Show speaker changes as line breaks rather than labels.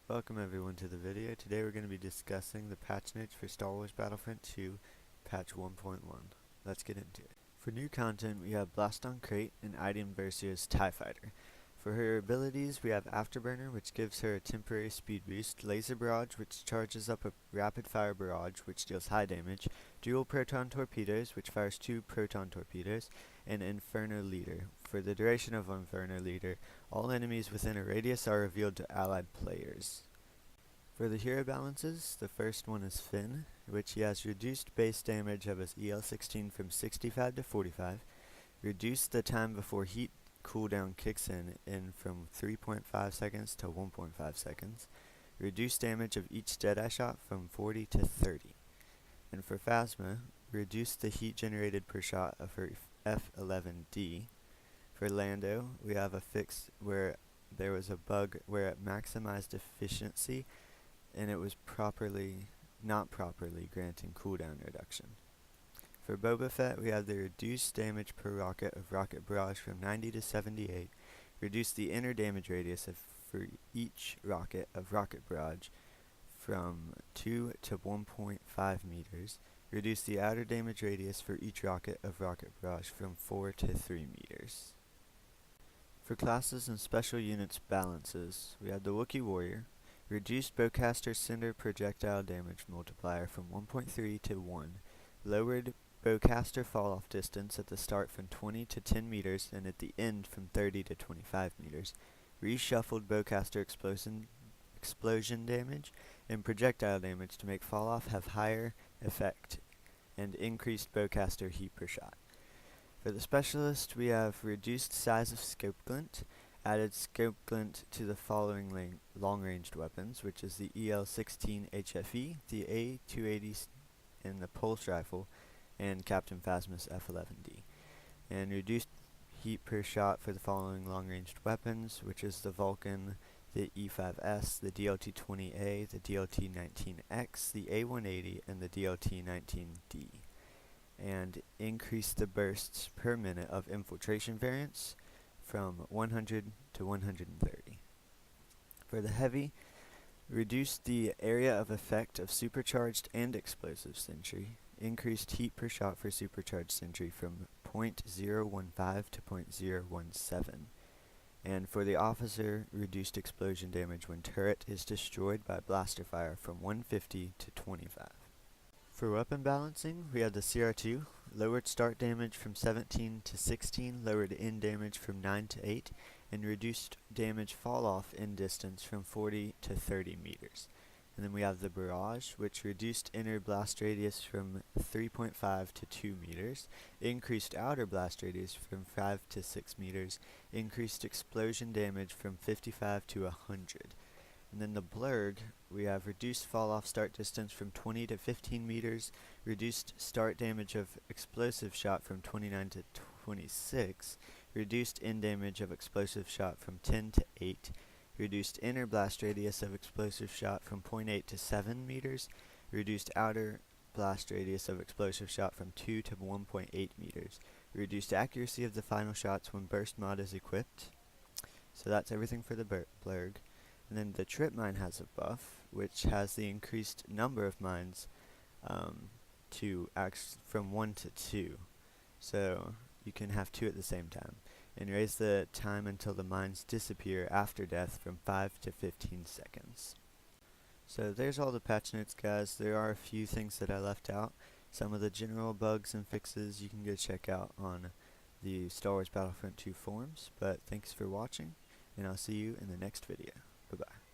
Welcome everyone to the video. Today we're going to be discussing the patch notes for Star Wars Battlefront 2 patch 1.1. Let's get into it. For new content we have Blast on Crate and Item Versia's TIE Fighter. For her abilities we have Afterburner, which gives her a temporary speed boost, Laser Barrage, which charges up a rapid fire barrage which deals high damage, Dual Proton Torpedoes, which fires 2 proton torpedoes, and Inferno Leader. For the duration of Inferno Leader, all enemies within a radius are revealed to allied players. For the hero balances, the first one is Finn, which he has reduced base damage of his EL-16 from 65 to 45, reduced the time before heat cooldown kicks in from 3.5 seconds to 1.5 seconds, reduced damage of each Deadeye shot from 40 to 30. And for Phasma, reduced the heat generated per shot of her F-11D. For Lando, we have a fix where there was a bug where it maximized efficiency and it was not properly granting cooldown reduction. For Boba Fett, we have the reduced damage per rocket of Rocket Barrage from 90 to 78, reduced the inner damage radius for each rocket of Rocket Barrage from 2 to 1.5 meters, reduced the outer damage radius for each rocket of Rocket Barrage from 4 to 3 meters. For classes and special units balances, we have the Wookiee Warrior, reduced Bowcaster Cinder projectile damage multiplier from 1.3 to 1, lowered Bowcaster fall-off distance at the start from 20 to 10 meters and at the end from 30 to 25 meters, reshuffled Bowcaster explosion damage and projectile damage to make fall-off have higher effect, and increased Bowcaster heat per shot. For the specialist, we have reduced size of scope glint, added scope glint to the following long-ranged weapons, which is the EL-16 HFE, the A-280 and the pulse rifle, and Captain Phasma's F-11D. And reduced heat per shot for the following long-ranged weapons, which is the Vulcan, the E5S, the DLT-20A, the DLT-19X, the A-180, and the DLT-19D. And increase the bursts per minute of infiltration variance from 100 to 130. For the heavy, reduced the area of effect of supercharged and explosive sentry, increased heat per shot for supercharged sentry from 0.015 to 0.017. And for the officer, reduced explosion damage when turret is destroyed by blaster fire from 150 to 25. For weapon balancing, we have the CR2, lowered start damage from 17 to 16, lowered end damage from 9 to 8, and reduced damage fall-off in distance from 40 to 30 meters. And then we have the Barrage, which reduced inner blast radius from 3.5 to 2 meters, increased outer blast radius from 5 to 6 meters, increased explosion damage from 55 to 100. And then the Blurg, we have reduced fall-off start distance from 20 to 15 meters, reduced start damage of explosive shot from 29 to 26, reduced end damage of explosive shot from 10 to 8, reduced inner blast radius of explosive shot from 0.8 to 7 meters, reduced outer blast radius of explosive shot from 2 to 1.8 meters, reduced accuracy of the final shots when burst mod is equipped. So that's everything for the Blurg. And then the Trip Mine has a buff, which has the increased number of mines from 1 to 2. So you can have 2 at the same time. And raise the time until the mines disappear after death from 5 to 15 seconds. So there's all the patch notes, guys. There are a few things that I left out. Some of the general bugs and fixes you can go check out on the Star Wars Battlefront 2 forums. But thanks for watching, and I'll see you in the next video. Bye-bye.